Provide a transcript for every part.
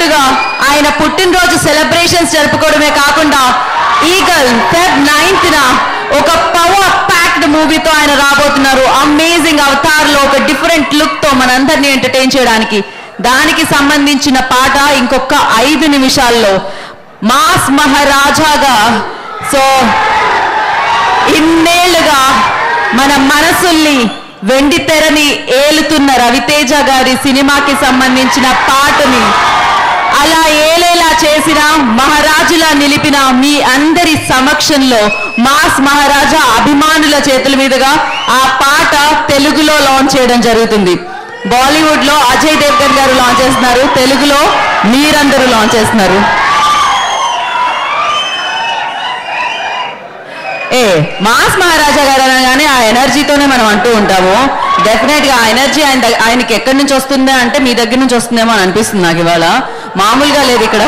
చెప్పినట్టుగా ఆయన పుట్టినరోజు సెలబ్రేషన్స్ జరుపుకోవడమే కాకుండా ఈగల్ ఫెబ్ 9th ఒక పవర్ ప్యాక్డ్ మూవీతో ఆయన రాబోతున్నారు. అమేజింగ్ అవతార్ లో ఒక డిఫరెంట్ లుక్ తో మనందరినీ ఎంటర్టైన్ చేయడానికి. దానికి సంబంధించిన పాట ఇంకొక 5 నిమిషాల్లో మాస్ మహారాజాగా, సో ఇన్నేళ్లుగా మన మనసుల్ని వెండి తెరని ఏలుతున్న రవితేజ గారి సినిమాకి సంబంధించిన పాటని అలా ఏలేలా చేసిన, మహారాజులా నిలిపిన మీ అందరి సమక్షంలో మాస్ మహారాజా అభిమానుల చేతుల మీదుగా ఆ పాట తెలుగులో లాంచ్ చేయడం జరుగుతుంది. బాలీవుడ్ లో అజయ్ దేవ్గన్ గారు లాంచ్ చేస్తున్నారు, తెలుగులో మీరందరూ లాంచ్ చేస్తున్నారు. మాస్ మహారాజా గారు అనగానే ఆ ఎనర్జీతోనే మనం అంటూ ఉంటాము. డెఫినెట్ గా ఆ ఎనర్జీ ఆయనకి ఎక్కడి నుంచి వస్తుందా అంటే మీ దగ్గర నుంచి వస్తుందేమో అని అనిపిస్తుంది నాకు ఇవాళ. మామూలుగా లేదు ఇక్కడ.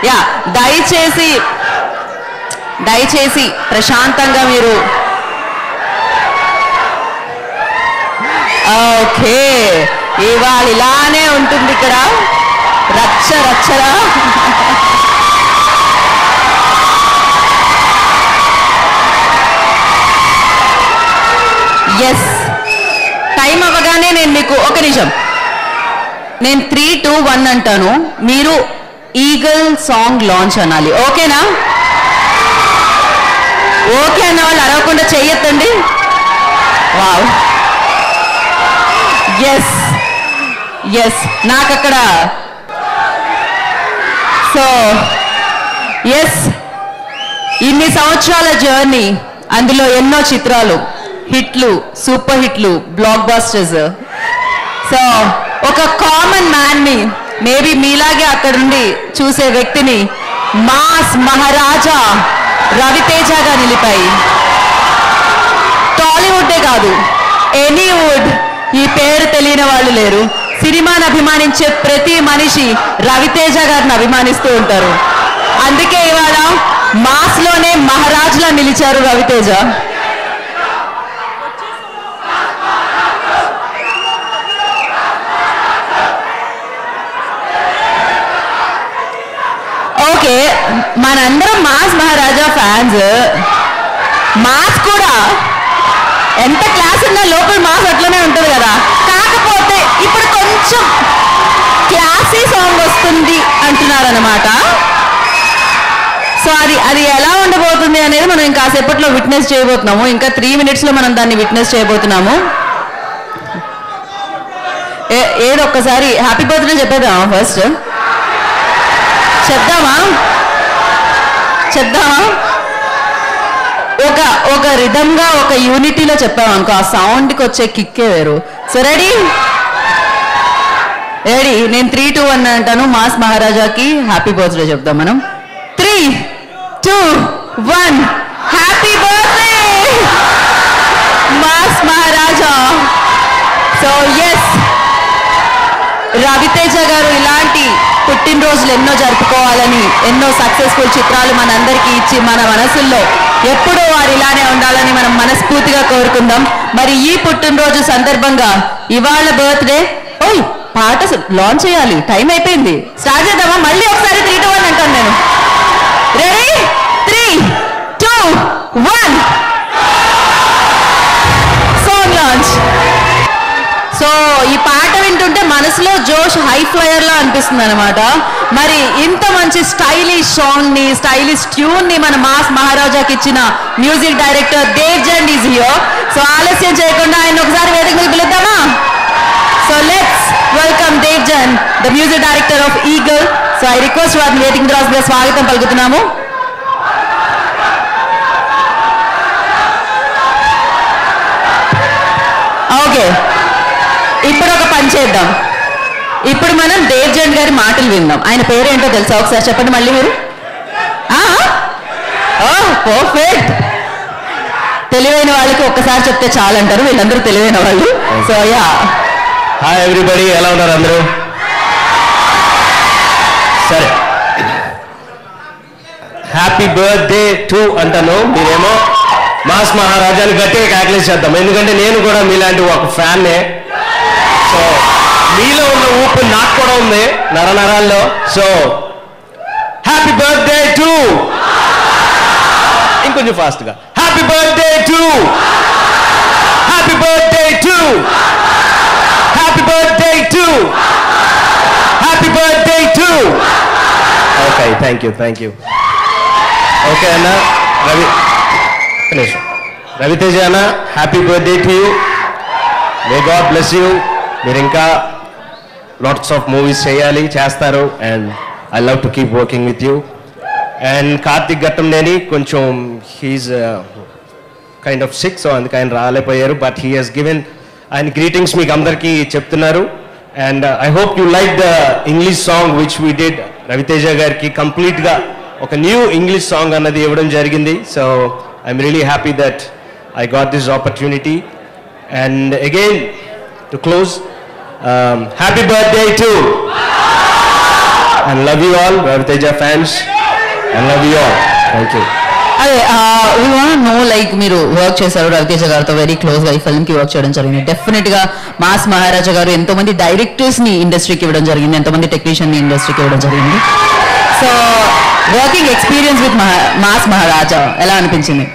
యా, దయచేసి ప్రశాంతంగా మీరు. ఓకే, ఇవాళ ఇలానే ఉంటుంది ఇక్కడ, రచ్చరా. ఎస్, టైం అవ్వగానే నేను మీకు ఒక నిమిషం, నేను 3, 2, 1 అంటాను, మీరు ఈగల్ సాంగ్ లాంచ్ అనాలి. ఓకేనా? ఓకే అన్న వాళ్ళు అరవకుండా చెయ్యొద్దండి. వావ్, ఎస్ నాకు అక్కడ. సో ఎస్, ఇన్ని సంవత్సరాల జర్నీ, అందులో ఎన్నో చిత్రాలు, హిట్లు, సూపర్ హిట్లు, బ్లాక్ బాస్టర్స్. సో ఒక కామన్ మ్యాన్ ని, మేబీ మీలాగే అక్కడ నుండి చూసే వ్యక్తిని మాస్ మహారాజా రవితేజగా నిలిపాయి. టాలీవుడ్డే కాదు, ఎనీవుడ్ ఈ పేరు తెలియని వాళ్ళు లేరు. సినిమాని అభిమానించే ప్రతి మనిషి రవితేజ గారిని అభిమానిస్తూ ఉంటారు. అందుకే ఇవాళ మాస్ లోనే మహారాజులా నిలిచారు రవితేజ. ఓకే, మనందరం మాస్ మహారాజా ఫ్యాన్స్. మాస్ కూడా ఎంత క్లాస్ ఉన్నా లోపల మాస్ అట్లనే ఉంటుంది కదా. కాకపోతే ఇప్పుడు కొంచెం క్లాసీ సాంగ్ వస్తుంది అంటున్నారు అన్నమాట. సో అది ఎలా ఉండబోతుంది అనేది మనం ఇంకా కాసేపట్లో విట్నెస్ చేయబోతున్నాము. ఇంకా 3 minutes లో మనం దాన్ని విట్నెస్ చేయబోతున్నాము. ఏదో ఒక్కసారి హ్యాపీ బర్త్డే చెప్పేద్దామా? ఫస్ట్ చెప్దామా? ఒక రిధంగా, ఒక యూనిటీలో చెప్పామనుకో, ఆ సౌండ్కి వచ్చే కిక్కే వేరు. So ready? నేను 3, 2, 1 అంటాను. మాస్ మహారాజాకి హ్యాపీ బర్త్డే చెప్దాం మనం. 3, 2, 1 హ్యాపీ బర్త్డే మాస్ మహారాజా. సో ఎస్, రవితేజ గారు ఇలాంటి పుట్టినరోజులు ఎన్నో జరుపుకోవాలని, ఎన్నో సక్సెస్ఫుల్ చిత్రాలు మనందరికీ ఇచ్చి మన మనసుల్లో ఎప్పుడూ వారు ఇలానే ఉండాలని మనం మనస్ఫూర్తిగా కోరుకుందాం. మరి ఈ పుట్టినరోజు సందర్భంగా ఇవాళ బర్త్డే, పాట లాంచ్ చేయాలి, టైం అయిపోయింది. స్టార్ట్ చేద్దామా? మళ్ళీ ఒకసారి 3, 2, 1 అంటాను నేను. రెడీ? 3, 2, 1 song launch. సో ఈ పాట వింటుంటే మనసులో జోష్ హై ఫ్లయర్ లా అనిపిస్తుంది అనమాట. మరి ఇంత మంచి స్టైలిష్ సాంగ్ ని, స్టైలిష్ ట్యూన్ ని మన మాస్ మహారాజాకి ఇచ్చిన music director Davzand is here. So ఆలస్యం చేయకుండా ఆయన ఒకసారి వేదిక మీద పిలుద్దామా? So let's welcome Davzand, the music director of Eagle. So I request వారిని వేదిక మీద స్వాగతం పలుకుతున్నాము. ఓకే, ఇప్పుడు ఒక పని చేద్దాం. ఇప్పుడు మనం దేవ్జన్ గారి మాటలు విందాం. ఆయన పేరు ఏంటో తెలుసా? ఒకసారి చెప్పండి మళ్ళీ మీరు. పర్ఫెక్ట్. తెలివైన వాళ్ళకి ఒక్కసారి చెప్తే చాలంటారు, వీళ్ళందరూ తెలివైన వాళ్ళు. సో యా, హాయ్ ఎవ్రీబడి, ఎలా ఉన్నారు అందరూ? సరే, హ్యాపీ బర్త్డే టు అంటాను. మీరేమో మాస్ మహారాజాని గట్టిగా క్యాల్కులేట్ చేద్దాం, ఎందుకంటే నేను కూడా మీలాంటి ఒక ఫ్యాన్నే. సో మీలో ఉన్న ఊపు నాకు కూడా ఉంది నరాల్లో. సో హ్యాపీ బర్త్డే టు, ఇంకొంచెం ఫాస్ట్గా, happy birthday to, happy birthday to, happy birthday to, happy birthday to. Okay, thank you. Okay అన్న, రవితేజ అన్న, happy birthday to you. May god bless you. మీరు ఇంకా లాట్స్ ఆఫ్ మూవీస్ చేస్తారు. And I love to keep working with you. And Karthik Ghattamaneni కొంచెం he's kind of sick, so అందుకే ఆయన రాలేకపోయారు. But he has given ఆయన గ్రీటింగ్స్ మీకు అందరికీ చెప్తున్నారు. And I hope you like the English song which we did. Raviteja గారికి కంప్లీట్గా ఒక న్యూ ఇంగ్లీష్ సాంగ్ అన్నది ఇవ్వడం జరిగింది. So I'm really happy that I got this opportunity. And again, to close, happy birthday to, and love you all, Raviteja fans, and love you all. Thank you. అదే we want no, like మీరు work చేశారు రవితేజ గారితో very క్లోజ్గా, ఈ ఫిల్మ్కి work చేయడం జరిగింది. డెఫినెట్గా mass మహారాజా గారు ఎంతోమంది డైరెక్టర్స్ని ఇండస్ట్రీకి ఇవ్వడం జరిగింది, ఎంతోమంది టెక్నీషియన్ని ఇండస్ట్రీకి ఇవ్వడం జరిగింది. So working experience with mass Maharaja ఎలా అనిపించింది?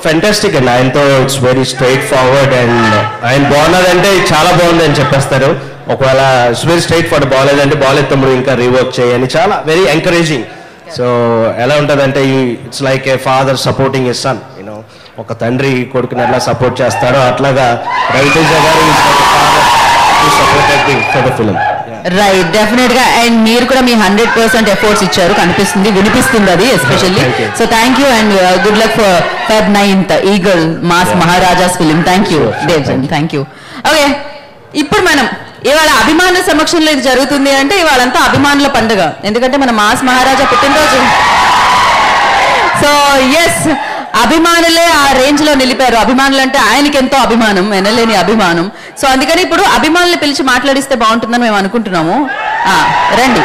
ఫెంటాస్టిక్ అండి. ఆయనతో it's very straightforward. And ఆయన బాగున్నదంటే చాలా బాగుంది అని చెప్పేస్తారు. ఒకవేళ ఇట్స్ వెరీ స్ట్రైట్ ఫార్వర్డ్, బాగాలేదంటే బాగాలేదు తమ్ముడు ఇంకా రీవర్క్ చేయని, చాలా వెరీ ఎంకరేజింగ్. సో ఎలా ఉంటుందంటే it's like a father supporting a son. You know, ఒక తండ్రి కొడుకుని ఎలా సపోర్ట్ చేస్తాడో అట్లాగా రవితేజ గారు supported for the film. Right, definite గా. అండ్ మీరు కూడా మీ 100% ఎఫర్ట్స్ ఇచ్చారు, కనిపిస్తుంది, వినిపిస్తుంది అది especially. So thank you and good luck for Feb 9th eagle mass maharajas film. Thank you Devjan, thank you. Okay, ఇప్పుడు మనం ఇవాళ అభిమానుల సమక్షంలో ఇది జరుగుతుంది అంటే ఇవాళంతా అభిమానుల పండుగ, ఎందుకంటే మన మాస్ మహారాజా పుట్టినరోజు. సో ఎస్, అభిమానులే ఆ రేంజ్ లో నిలిపారు. అభిమానులు అంటే ఆయనకి ఎంతో అభిమానం, ఎనలేని అభిమానం. సో అందుకని ఇప్పుడు అభిమానులు పిలిచి మాట్లాడిస్తే బాగుంటుందని మేము అనుకుంటున్నాము. రండి,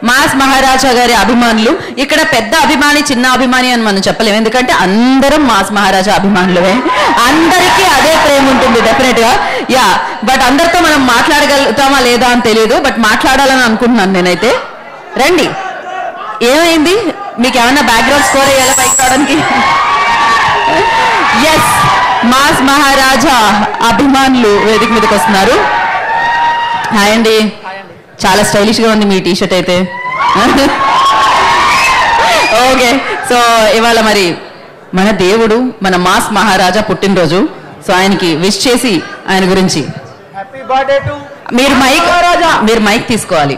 మాస్ మహారాజా గారి అభిమానులు. ఇక్కడ పెద్ద అభిమాని చిన్న అభిమాని అని మనం చెప్పలేము, ఎందుకంటే అందరం మాస్ మహారాజా అభిమానులే, అందరికీ అదే ప్రేమ ఉంటుంది డెఫినెట్ గా. యా, బట్ అందరితో మనం మాట్లాడగలుగుతామా లేదా అని తెలియదు, బట్ మాట్లాడాలని అనుకుంటున్నాను నేనైతే. రండి, ఏమైంది? మీకు ఏమైనా బ్యాక్గ్రౌండ్ స్కోర్ అయ్యేలా పైకి రావడానికి? ఎస్, మాస్ మహారాజా అభిమానులు వేదిక మీదకి వస్తున్నారు. హాయ్ అండి, చాలా స్టైలిష్గా ఉంది మీ టీషర్ట్ అయితే. ఓకే, సో ఇవాళ మరి మన దేవుడు, మన మాస్ మహారాజా పుట్టినరోజు. సో ఆయనకి విష్ చేసి ఆయన గురించి మీరు మైక్ తీసుకోవాలి.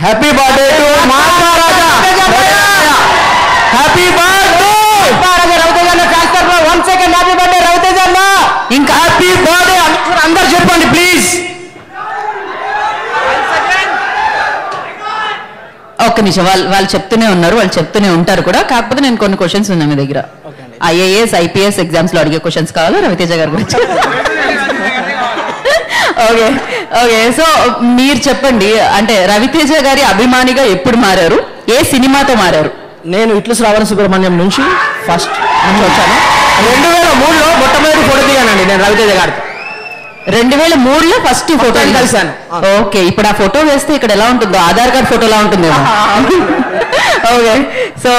Happy birthday to mass Maharaja. Happy birthday Ravi Teja అన్న. Transfer 1 second. Happy birthday Ravi Teja అన్న. ఇంకా హ్యాపీ బర్త్డే అందరు చెప్పండి ప్లీజ్. ఒక్క నిమిషం, వాళ్ళు చెప్తూనే ఉన్నారు, వాళ్ళు చెప్తూనే ఉంటారు కూడా. కాకపోతే నేను కొన్ని క్వశ్చన్స్ ఉన్నాయి మీ దగ్గర. IAS IPS ఎగ్జామ్స్ లో అడిగే క్వశ్చన్స్ కావాలా రవితేజ గారి గురించి? ఓకే ఓకే, సో మీరు చెప్పండి, అంటే రవితేజ గారి అభిమానిగా ఎప్పుడు మారారు, ఏ సినిమాతో మారారు? నేను ఇట్లు శ్రావణ సుబ్రహ్మణ్యం నుంచి ఫస్ట్ నుంచి వచ్చాను. 2003లో మొట్టమొదటి ఫోటో దిగానండి నేను రవితేజ గారితో. 2003లో ఫస్ట్ ఫోటో కలిసాను. ఓకే, ఇప్పుడు ఆ ఫోటో వేస్తే ఇక్కడ ఎలా ఉంటుందో, ఆధార్ కార్డ్ ఫోటోలా ఉంటుంది. ఓకే, సో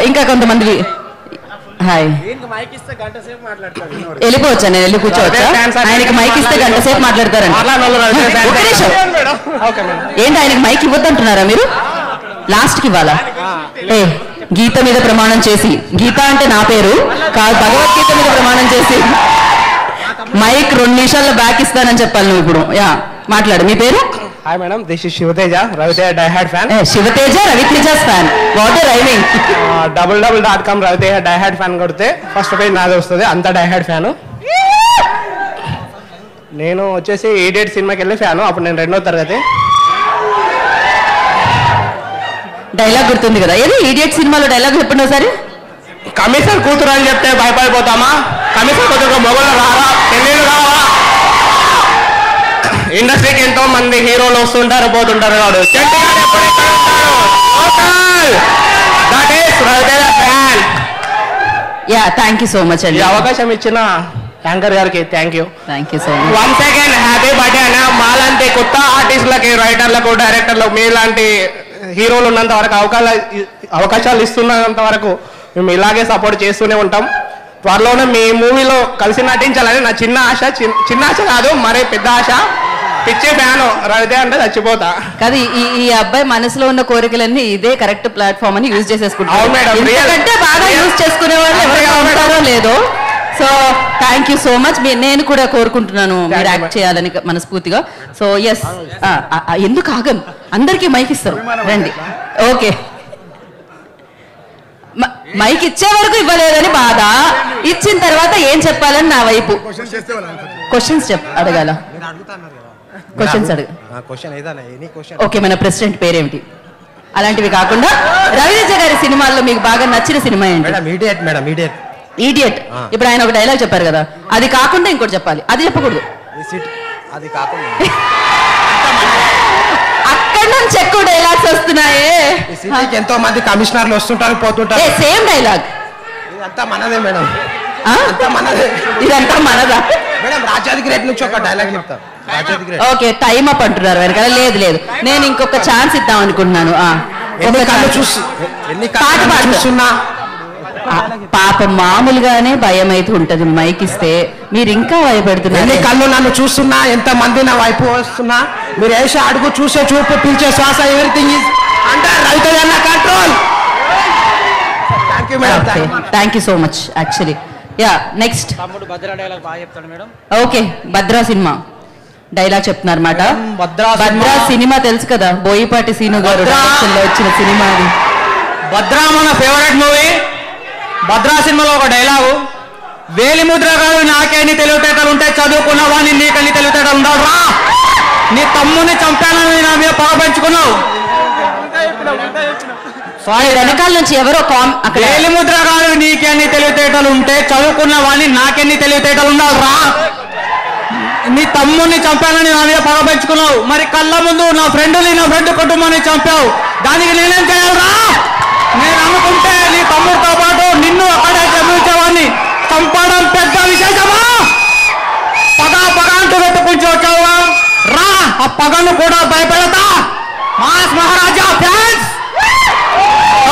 ఇంకా కొంతమంది హాయ్, వెళ్ళిపోవచ్చా? నేను వెళ్ళి కూర్చోవచ్చా? ఆయనకి మైక్ ఇస్తే గంట సేపు మాట్లాడతారండి. ఏంటి, ఆయనకి మైక్ ఇవ్వద్దంటున్నారా మీరు? లాస్ట్కి ఇవ్వాలా? ఏ గీత మీద ప్రమాణం చేసి, గీత అంటే నా పేరు కాదు, భగవద్గీత మీద ప్రమాణం చేసి మైక్ 2 నిమిషాల్లో బ్యాక్ ఇస్తానని చెప్పాలి నువ్వు ఇప్పుడు. యా, మాట్లాడు. మీ పేరు? Hi madam, this is Shivateja, Raviteja diehard fan. Shivateja, Raviteja's fan. What a rhyming. www.com Raviteja diehard fan కొడితే ఫస్ట్ పేజ్ నాదే వస్తుంది, అంతా డైహార్డ్ ఫ్యాను. నేను వచ్చేసి ఈడియట్ సినిమాకి వెళ్ళి ఫ్యాను. అప్పుడు నేను 2వ తరగతి. డైలాగ్ గుర్తుంది కదా, ఏది ఈడియట్ సినిమాలో డైలాగ్ చెప్పండి ఒకసారి. కమిషనర్ కూతురు అని చెప్తే భయపడిపోతామా? కమిషనర్ కూతురు మొగలు రారా, పెళ్ళిళ్ళు రావా? ఇండస్ట్రీకి ఎంతో మంది హీరోలు వస్తుంటారు పోతుంటారు. కాదు, yeah, thank you so much అండి. అవకాశం ఇచ్చిన యాంకర్ గారికి thank you so much. One second happy birthday అన్న. మాలాంటి కొత్త ఆర్టిస్టులకి, రైటర్లకు, డైరెక్టర్లకు మీలాంటి హీరోలు ఉన్నంత వరకు అవకాశాలు ఇస్తున్నంత వరకు మేము ఇలాగే సపోర్ట్ చేస్తూనే ఉంటాం. త్వరలోనే మీ మూవీలో కలిసి నటించాలని నా చిన్న ఆశ. చిన్న ఆశ కాదు, మరే పెద్ద ఆశ. పిచ్చే ఫ్యాను, రవితే అంటే చచ్చిపోతా. కాదు, ఈ అబ్బాయి మనసులో ఉన్న కోరికలన్నీ ఇదే కరెక్ట్ ప్లాట్ఫామ్ అని యూజ్ చేసేసుకుంటారు. ఎందుకంటే బాగా యూజ్ చేసుకునే వాళ్ళు ఎవరైనా ఉంటారో లేదో. So thank you so much. నేను కూడా కోరుకుంటున్నాను మీరు యాక్ట్ చేయాలని మనస్ఫూర్తిగా. సో ఎస్, ఎందుకు ఆగం, అందరికీ మైక్ ఇస్తారు, రండి. ఓకే, మైక్ ఇచ్చే వరకు ఇవ్వలేదని బాధ, ఇచ్చిన తర్వాత ఏం చెప్పాలని నా వైపు క్వశ్చన్స్ అడగాల. క్వశ్చన్స్ అడగ. ఓకే, మన ప్రెసిడెంట్ పేరేమిటి? అలాంటివి కాకుండా రవితేజ గారి సినిమాల్లో మీకు బాగా నచ్చిన సినిమా ఏంటి? ఈడియట్. ఇప్పుడు ఆయన ఒక డైలాగ్ చెప్పారు కదా, అది కాకుండా ఇంకోటి చెప్పాలి. అది చెప్పకూడదు, అది కాకుండా అక్కడ నుంచి ఎక్కువ డైలాగ్స్ వస్తున్నాయే. ఎంతో మంది కమిషనర్లు వస్తుంటారు, పోతుంటారు. Same dialogue. ఇదంతా మనదే మేడం, ఇదంతా మనదా మేడం? రాజాది రేట్ నుంచి ఒక డైలాగ్ చెప్తాం. ఓకే, టైం అప్ అంటున్నారు వెనకాల. లేదు లేదు, నేను ఇంకొక ఛాన్స్ ఇద్దాం అనుకుంటున్నాను. పాట పాడుతున్నా. పాప మామూలుగానే భయం అయితే ఉంటది మైక్ ఇస్తే, మీరు ఇంకా భయపెడుతున్నారు. ఎన్ని కళ్ళు నన్ను చూస్తున్నా, ఎంత మంది నా వైపు వస్తున్నా, మీరు వేసే అడుగు, చూసే చూపు, పిలిచే శ్వాస, ఎవ్రీథింగ్ ఈజ్ అండర్ రవితేజ అన్న control. Thank you madam. Thank you so much. Actually yeah, next. Okay, Bhadra cinema dialogue చెప్తున్నారు అన్నమాట. భద్రా సినిమా తెలుసు కదా, బోయిపాటి సీను గారు డైరెక్షన్ లో వచ్చిన సినిమా అది. భద్రా మన ఫేవరెట్ మూవీ. భద్రా సినిమాలో ఒక డైలాగు, వేలిముద్ర గారు నాకేని తెలివితేటలు ఉంటే చదువుకున్న వాడిని నీకని తెలివితేటలు ఉండాలి రా. నీ తమ్ముని చంపానని నా మీద పగపెంచుకున్నావు. వెనకాల నుంచి ఎవరో వేలిముద్ర గారు నీకెన్ని తెలివితేటలు ఉంటే చదువుకున్న వాడిని నాకెన్ని తెలివితేటలు ఉండాలి రా. నీ తమ్ముని చంపానని నా మీద పగపెంచుకున్నావు. మరి కళ్ళ ముందు నా ఫ్రెండ్ కుటుంబాన్ని చంపావు. దానికి నేనేం చేయాలరా? నేను అనుకుంటే నీ తమ్ముడితో పాటు నిన్ను అక్కడే చదివించేవాడిని. చంపడం పెద్ద విశేషమా? పగ అంటూ వెతుకుంటూ వచ్చావుగా రా, ఆ పగను కూడా భయపెడతా. Mass Maharaja fans.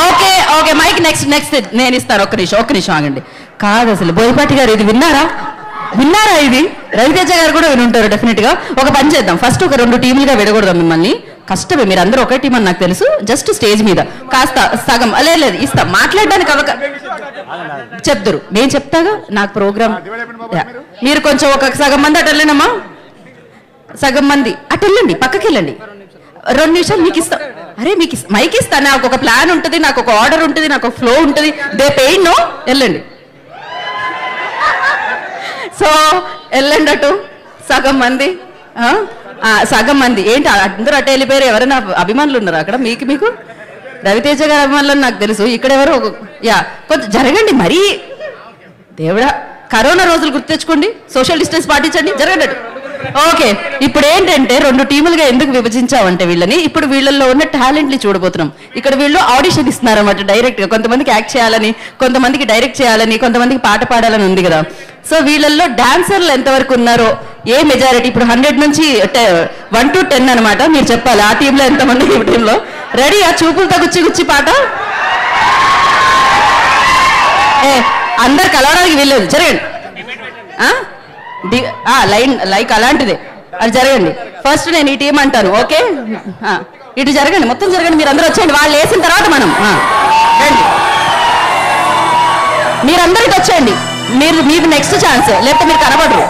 Okay okay, mike next నేను ఇస్తాను. ఒక్క నిమిషం ఆగండి. కాదు, అసలు బోయపాటి గారు ఇది విన్నారా? ఇది రవితేజ గారు కూడా వినుంటారు డెఫినెట్ గా. ఒక పని చేద్దాం, ఫస్ట్ ఒక 2 టీములుగా విడకూడదాం మిమ్మల్ని. కష్టమే, మీరు అందరూ ఒకే టీం అని నాకు తెలుసు. జస్ట్ స్టేజ్ మీద కాస్త సగం లేదు ఇస్తాం మాట్లాడడానికి చెప్తారు. నేను చెప్తాగా, నాకు ప్రోగ్రామ్. మీరు కొంచెం ఒక సగం మంది అటు వెళ్ళినమ్మా, సగం మంది అటు వెళ్ళండి, పక్కకి వెళ్ళండి. 2 నిమిషాలు మీకు ఇస్తాం. అరే మీకు మైక్ ఇస్తా. నాకు ఒక ప్లాన్ ఉంటుంది, నాకు ఒక ఆర్డర్ ఉంటుంది, నాకు ఒక ఫ్లో ఉంటుంది. దే పెయిన్ నో, వెళ్ళండి. సో వెళ్ళండి అటు సగం మంది. ఏంటి అందరూ అటు వెళ్ళిపోయారు? ఎవరైనా అభిమానులు ఉన్నారు అక్కడ? మీకు రవితేజ గారి అభిమానులు నాకు తెలుసు. ఇక్కడ ఎవరో కొంచెం జరగండి. మరీ దేవుడా, కరోనా రోజులు గుర్తు తెచ్చుకోండి, సోషల్ డిస్టెన్స్ పాటించండి, జరగండి అటు. ఓకే, ఇప్పుడు ఏంటంటే 2 టీములుగా ఎందుకు విభజించామంటే వీళ్ళని, ఇప్పుడు వీళ్ళల్లో ఉన్న టాలెంట్ని చూడబోతున్నాం. ఇక్కడ వీళ్ళు ఆడిషన్ ఇస్తున్నారు అన్నమాట డైరెక్ట్ గా. కొంతమందికి యాక్ట్ చేయాలని, కొంతమందికి డైరెక్ట్ చేయాలని, కొంతమందికి పాట పాడాలని ఉంది కదా. సో వీళ్ళల్లో డాన్సర్లు ఎంతవరకు ఉన్నారో, ఏ మెజారిటీ, ఇప్పుడు 100 నుంచి 1 to 10 అనమాట. మీరు చెప్పాలి ఆ టీంలో ఎంతమంది, ఈ టీంలో రెడీ? ఆ చూపులతో గుచ్చి పాట అందరు కలవడానికి వీల్లేదు, జరగండి. లైక్ అలాంటిదే, అది జరగండి. ఫస్ట్ నేను ఈ టీం అంటాను, ఓకే? ఇటు జరగండి, మొత్తం జరగండి. మీరు అందరూ వచ్చేయండి. వాళ్ళు వేసిన తర్వాత మనం రండి. మీరందరికి వచ్చేయండి. మీకు నెక్స్ట్ ఛాన్స్, లేకపోతే మీరు కనబడరు.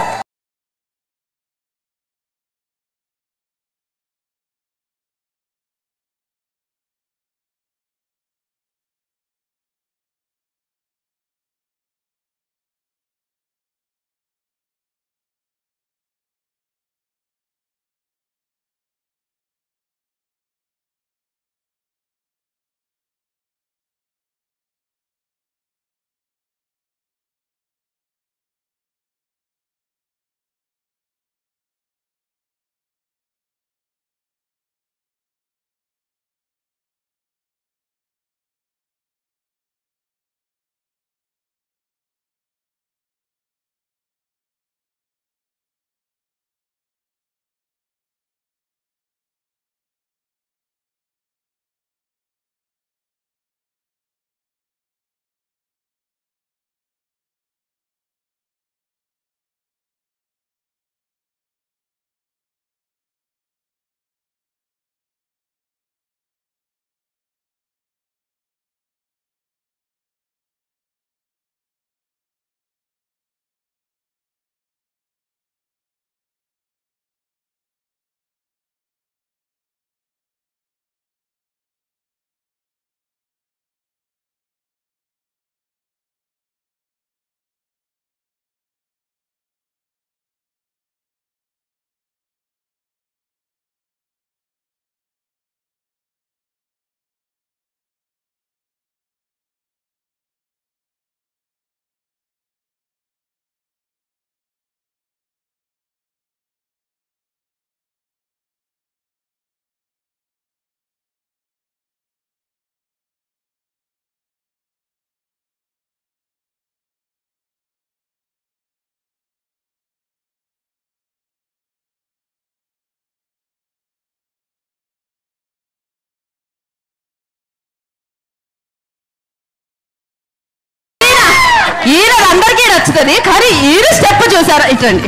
నచ్చుతుంది, కానీ ఈ స్టెప్ చూసారా? ఇట్రండి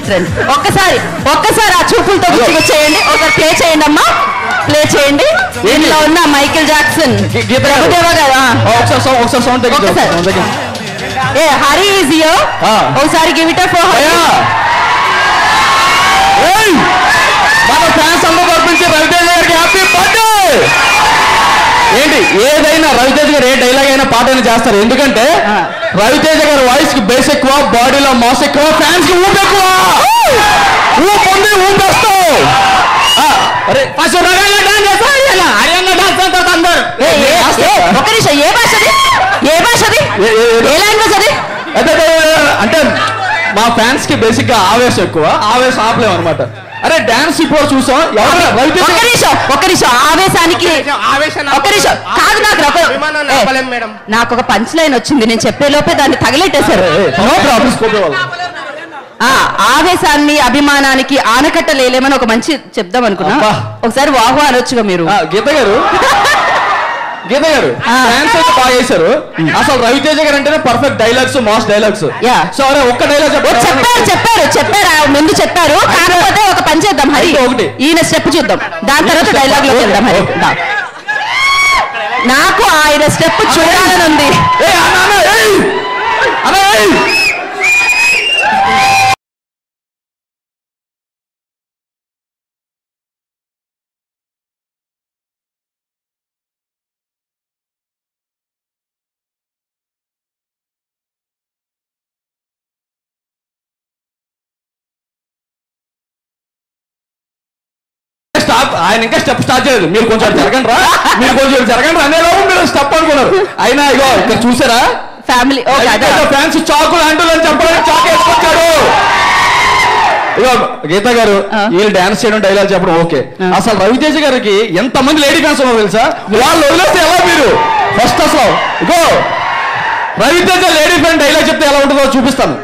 ఒక్కసారి ఆ చూపులతో చేయండి. ఒకసారి ప్లే చేయండి అమ్మా, ప్లే చేయండి. దీనిలో ఉన్న మైకేల్ జాక్సన్ ప్రభుదేవా గారు. ఏ హరి ఈజ్ హియర్. ఒకసారి give it up for Hari. మన ఫ్యాన్స్ అందరూ పంపించి రవితేజ గారికి హ్యాపీ బర్త్డే. ఏంటి ఏదైనా రవితేజ గారు ఏ డైలాగ్ అయినా పాట అయినా చేస్తారు, ఎందుకంటే రవితేజ గారి వాయిస్ కి బేస్ ఎక్కువ, బాడీలో మాస్ ఎక్కువ, ఫ్యాన్స్ కి ఊపు ఎక్కువ. ఊపు ఉంది, ఊపేస్తావు. అరే ఫస్ట్ ఒక నిమిషం, ఏ భాషది? ఏ లాంగ్వేజ్ అది? అంటే మా ఫ్యాన్స్ కి బేసిక్ గా ఆవేశం ఎక్కువ, ఆవేశం ఆపలేము అనమాట. అరే డాన్స్ ఇప్పుడు చూసాం. ఒక్క నిమిషం ఆవేశానికి ఒక్క నిమిషం కాదు, నాకు ఒక పంచ్ లైన్ వచ్చింది, నేను చెప్పే లోపే దాన్ని తగిలెట్టేశారు. No problem. ఆవేశాన్ని అభిమానానికి ఆనకట్ట లేలేమని ఒక మంచి చెప్దాం అనుకున్నా. ఒకసారి వాహు అనొచ్చుగా మీరు. గీత గారు డాన్స్ అయితే బాగా చేశారు. అసలు రవితేజ గారు అంటేనే perfect dialogues, mass dialogues. So అరే ఒక్క డైలాగ్ చెప్పారు ముందు చెప్పారు, కాకపోతే ఒక పని చేద్దాం హరి, ఒకటి ఈయన స్టెప్ చూద్దాం, దాని తర్వాత డైలాగ్ లోకి వెళ్దాం హరి. నాకు ఆయన స్టెప్ చూడాలని ఉంది. ఆయన ఇంకా స్టెప్ స్టార్ట్ చేయలేదు. మీరు కొంచెం జరగండి రా, అనేలోపు మీరు స్టెప్ అనుకున్నారు. అయినా ఇగో ఇక్కడ చూసారా ఫ్యామిలీ ఫ్యాన్స్ చాకులు అంటూ అని చెప్పడానికి చాకు వేసుకొచ్చాడు. ఇగో గీత గారు వీళ్ళు డాన్స్ చేయడం, డైలాగ్ చెప్పడం ఓకే. అసలు రవితేజ గారికి ఎంత మంది లేడీ ఫ్యాన్స్ ఉన్నారో తెలుసా? వాళ్ళు వదిలేస్తే ఎలా మీరు ఫస్ట్ అసలు ఇగో రవితేజ లేడీ ఫ్యాన్ డైలాగ్ చెప్తే ఎలా ఉంటుందో చూపిస్తాను.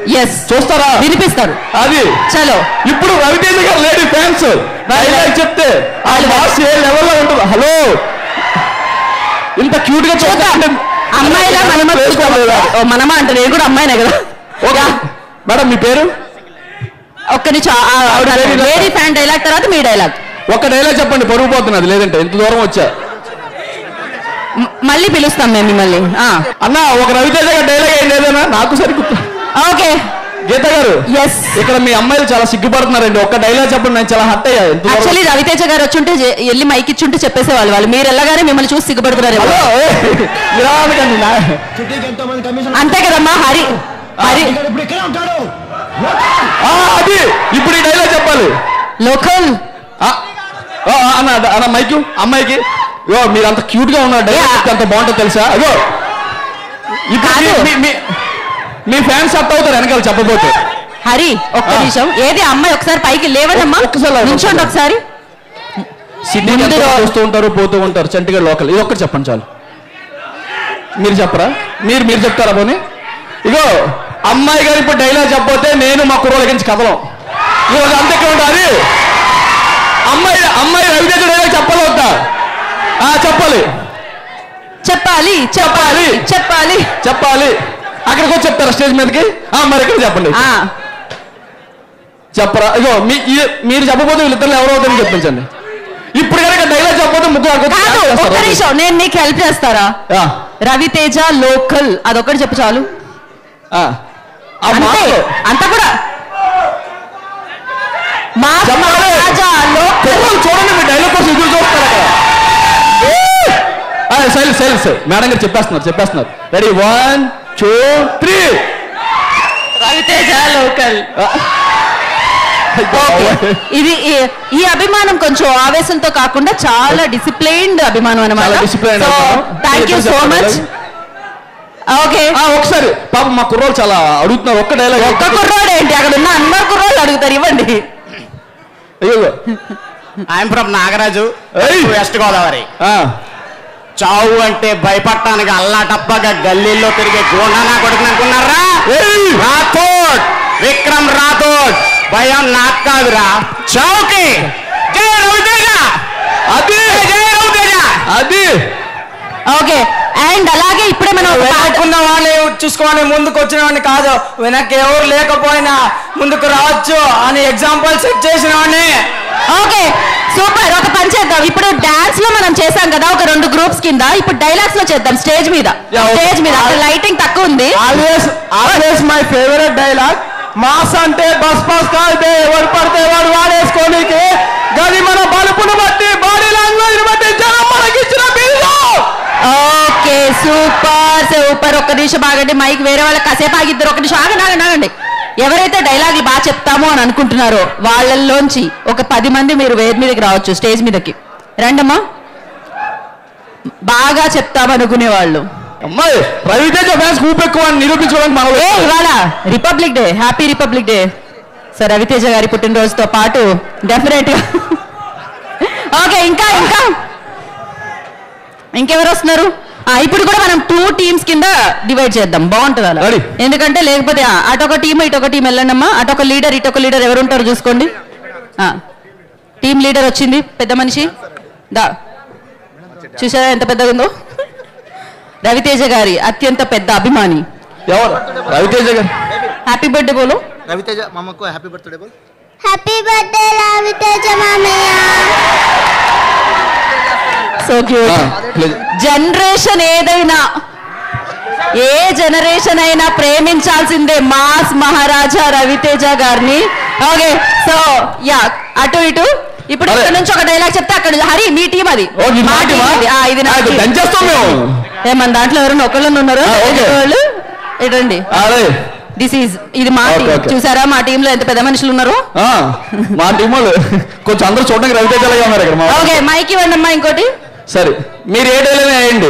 చూస్తారా? వినిపిస్తారు. అది చలో. ఇప్పుడు రవితేజ గారు లేడీ ఫ్యాన్స్ డైలాగ్ చెప్తే వాళ్ళు బాస్ ఏ లెవెల్లో ఉంటుంది. హలో, ఇంత క్యూట్ గా చూస్తా అంటే అమ్మాయిలా మనమా అంటే నేను కూడా అమ్మాయినే కదా. ఓకే మేడం, మీ పేరు? ఒక్క నిమిషం, లేడీ ఫ్యాన్ డైలాగ్ తర్వాత మీ డైలాగ్. ఒక డైలాగ్ చెప్పండి, పరుగు పోతున్నది. లేదంటే ఇంత దూరం వచ్చా, మళ్ళీ పిలుస్తాం మేము మిమ్మల్ని. అన్న ఒక రవితేజ గారు డైలాగ్ ఏం లేదన్నా, నాకు సరిగ్గు. ఓకే గీత గారు, ఇక్కడ మీ అమ్మాయిలు చాలా సిగ్గుపడుతున్నారండి. ఒక్క డైలాగ్ చెప్పండి, నేను చాలా హట్ అయ్యా. యాక్చువల్లీ రవితేజ గారు వచ్చుంటే వెళ్ళి మైక్ ఇచ్చుంటే చెప్పేసేవాళ్ళు. వాళ్ళు మీరు వెళ్ళగానే మిమ్మల్ని చూసి సిగ్గుపడుతున్నారు. అంతే కదమ్మా హరి. అది ఇప్పుడు ఈ డైలాగ్ చెప్పాలి. లోకల్ అన్న మైక్ అమ్మాయికి, మీరు అంత క్యూట్ గా ఉన్నారు, డైలాగ్ అంత బాగుంటుంది తెలుసా? అగో మీ ఫ్యాన్స్ అర్థ అవుతారు వెనకాల చెప్పబోతే. హరి ఒక్క నిమిషం, ఏది అమ్మాయి ఒకసారి పైకి లేవదమ్మా, నిల్చోండి ఒకసారి. వస్తూ ఉంటారు, పోతూ ఉంటారు, చంటిగఢ్ లోకల్. ఇది ఒక్కటి చెప్పండి చాలు. మీరు చెప్పరా? మీరు చెప్తారా పోనీ? ఇగో అమ్మాయి గారు ఇప్పుడు డైలాగ్ చెప్పబోతే నేను మా కుర్రోళ్ళ గురించి కదలం. ఈరోజు అంతే ఉంటుంది. అమ్మాయి రవితేజ డైలాగ్ చెప్పాలి వద్దా? చెప్పాలి. అక్కడికి వచ్చి చెప్తారా స్టేజ్ మీదకి? మరి ఇక్కడ చెప్పండి. చెప్పరా? ఇగో మీరు చెప్పబోతే వీళ్ళిద్దరు ఎవరో అవుతారని చెప్పించండి. ఇప్పుడు కనుక డైలాగ్ చెప్పబోతే ముగ్గురు. నేను నీకు హెల్ప్ చేస్తారా? రవితేజ లోకల్ అదొకటి చెప్పు చాలు. అంత కూడా చూడండి, మీ డైలాగ్ కోసం ఎదురు చూస్తారు అక్కడ. సైలెన్స్ మేడం గారు చెప్పేస్తున్నారు. రెడీ 1 2 3. రవితేజ లోకల్. ఇది ఈ అభిమానం కొంచెం ఆవేశంతో కాకుండా చాలా డిసిప్లైన్డ్ అభిమానం అన్నమాట. Thank you so much. Okay ఒకసారి పాపం మా కుర్రోళ్ళు చాలా అడుగుతున్నారు. ఒక్క డైలాగ్. ఒక్క కుర్రోడు ఏంటి, అక్కడ ఉన్న అందరు కుర్రోళ్ళు అడుగుతారు, ఇవ్వండి. I'm from Nagaraju, west Godavari. చావు అంటే భయపడటానికి అల్లాటప్పగా గల్లీల్లో తిరిగే గోండా నా కొడుకుని అనుకున్నారా? విక్రమ్ రాథోడ్. భయం నాకు కాదురా, చావుకి. జై రవితేజ. అది ఓకే. అండ్ అలాగే ఇప్పుడే మనం అనుకున్న వాళ్ళే చూసుకొని ముందుకు వచ్చినవాడిని కాదు, వెనక్కి ఎవరు లేకపోయినా ముందుకు రావచ్చు అని ఎగ్జాంపుల్ సెట్ చేసినవాడిని. Okay super. ఒక పని చేద్దాం, ఇప్పుడు డాన్స్ లో మనం చేసాం కదా ఒక 2 గ్రూప్స్ కింద, ఇప్పుడు డైలాగ్స్ లో చేద్దాం స్టేజ్ మీద. స్టేజ్ మీద లైటింగ్ తక్కువ ఉంది. Always my favourite dialogue, mass అంటే బస్ పాస్ కాదు, ఎవరు పడితే వాడు వాడేసుకోనికి, గది మన బలుపును బట్టి బాడీ లాంగ్వేజ్ బట్టి జనం మనకి ఇచ్చిన బిల్లు. Okay super super. ఒక్క నిమిషం ఆగండి, మైక్ వేరే వాళ్ళకి కాసేపు ఆగిద్దరు. ఒక నిమిషం ఆగండి. ఎవరైతే డైలాగులు బాగా చెప్తామో అని అనుకుంటున్నారో వాళ్ళల్లోంచి ఒక 10 మంది మీరు వేది మీదకి రావచ్చు, స్టేజ్ మీదకి రండమ్మా. బాగా చెప్తామనుకునే వాళ్ళు. అమ్మాయి రవితేజ ఫ్యాన్స్ కూపు ఎక్కువ అని నిరూపించుకోవడానికి మనం ఇవాళ republic day, happy republic day. So Raviteja గారి పుట్టినరోజుతో పాటు డెఫినెట్ గా ఓకే ఇంకా ఇంకెవరు వస్తున్నారు? ఇప్పుడు కూడా మనం 2 టీమ్స్ కింద డివైడ్ చేద్దాం, బాగుంటుంది అలా. ఎందుకంటే లేకపోతే అటొక టీం ఇటొక టీం వెళ్ళండమ్మా. అటొక లీడర్ ఇటొక లీడర్ ఎవరు ఉంటారో చూసుకోండి. టీం లీడర్ వచ్చింది, పెద్ద మనిషి దా, చూసారా ఎంత పెద్దగా ఉందో. రవితేజ గారి అత్యంత పెద్ద అభిమాని. ఎవరు? రవితేజ గారు. హ్యాపీ బర్త్డే బోలో. రవితేజ మామకు హ్యాపీ బర్త్డే బోల్. హ్యాపీ బర్త్డే రవితేజ మామయ్య. So cute. జనరేషన్ ఏదైనా, ఏ జనరేషన్ అయినా ప్రేమించాల్సిందే మాస్ మహారాజా రవితేజ గారిని. ఓకే సో యా అటు ఇటు. ఇప్పుడు ఇక్కడ నుంచి ఒక డైలాగ్ చెప్తే అక్కడ హరి మీ టీం అది. మన దాంట్లో ఎవరైనా ఒకళ్ళు ఉన్నారో ఇటండి. ఇది మా టీం. చూసారా మా టీమ్ లో ఎంత పెద్ద మనుషులు ఉన్నారు. మా టీం వాళ్ళు కొంచెం అందరూ చూడడానికి రవితేజలాగా ఉన్నారు ఇక్కడ. ఓకే మైక్ ఇవ్వండి అమ్మా. ఇంకోటి సరే మీరు ఏ డైలాగ్ వేయండి,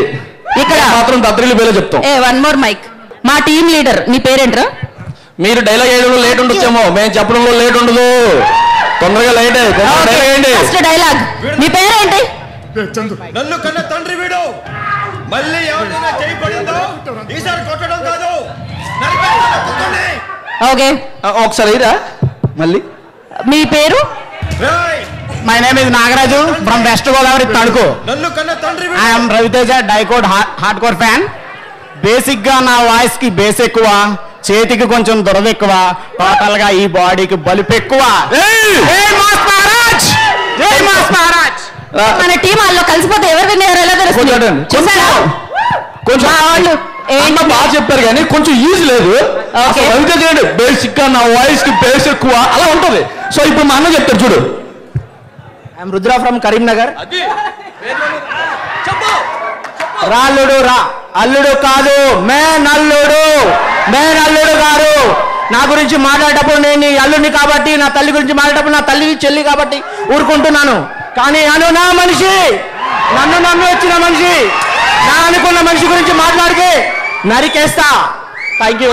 ఇక్కడ మాత్రం దత్రిలు పేరు చెప్తాం. One more mic. మా టీం లీడర్ నీ పేరేంట్రా? మీరు డైలాగ్ వేయడంలో లేట్ ఉండొచ్చేమో, మేము చెప్పడంలో లేట్ ఉండదు, తొందరగా లైట్ అయ్యండి. ఫస్ట్ డైలాగ్ నీ పేరేంటి? నన్ను కన్న తండ్రి వీడు, మళ్ళీ ఎవరైనా చేయి పడిందో ఈసారి కొట్టడం కాదు. ఓకే ఒకసారి మళ్ళీ. మీ పేరు? My name is Nagaraju from west Godavari Tanuku. నన్ను కన్న తండ్రి ఐఎమ్ రవితేజ డైకోడ్ హార్డ్ కోర్ ఫ్యాన్. బేసిక్ గా నా వాయిస్ కి బేస్ ఎక్కువ, చేతికి కొంచెం దురద ఎక్కువ, టోటల్ గా ఈ బాడీకి బలుపు ఎక్కువ. మన టీం వాళ్ళు కలిసిపోతే ఎవరు విన్నారు ఎలా తెలుస్తుంది? కొంచెం బాగా చెప్పారు కానీ కొంచెం ఈజీ లేదు. రవితేజ బేసిక్ గా నా వాయిస్ కి బేస్ ఎక్కువ అలా ఉంటది. సో ఇప్పుడు మా అన్న చెప్తారు చూడు. I'm Rudra from Karimnagar. రాళ్ళుడు రా అల్లుడు కాదు, మేన్ అల్లుడు గారు. నా గురించి మాట్లాడేటప్పుడు నేను నీ అల్లుడిని కాబట్టి, నా తల్లి గురించి మాట్లాడేటప్పుడు నా తల్లి చెల్లి కాబట్టి ఊరుకుంటున్నాను. కానీ నా మనిషి, నన్ను వచ్చిన మనిషి, నా అనుకున్న మనిషి గురించి మాట్లాడితే నరికేస్తా. Thank you.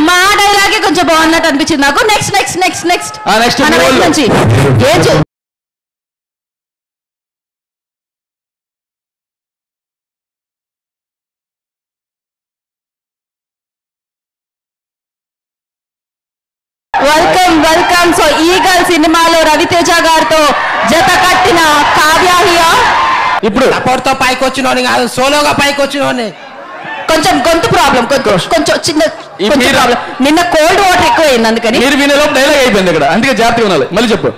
మా డైలాగే కొంచెం బాగున్నట్టు అనిపించింది నాకు. నెక్స్ట్ నుంచి వెల్కమ్. సో ఈగల్ సినిమాలో రవితేజ గారితో జత కట్టిన కావ్యాహియా. ఇప్పుడు సపోర్ట్తో పైకి వచ్చినోని కాదు, సోలోగా పైకి వచ్చినోని. కొంచెం గొంతు ప్రాబ్లం, కొంచెం చిన్న ప్రాబ్లం. నిన్న కోల్డ్ వాటర్ ఎక్కువ అయింది, అందుకని మీరు వినేలోపు డైలాగ్ అయిపోయింది ఇక్కడ, అందుకే జాగ్రత్తగా ఉండాలి. మళ్ళీ చెప్పు.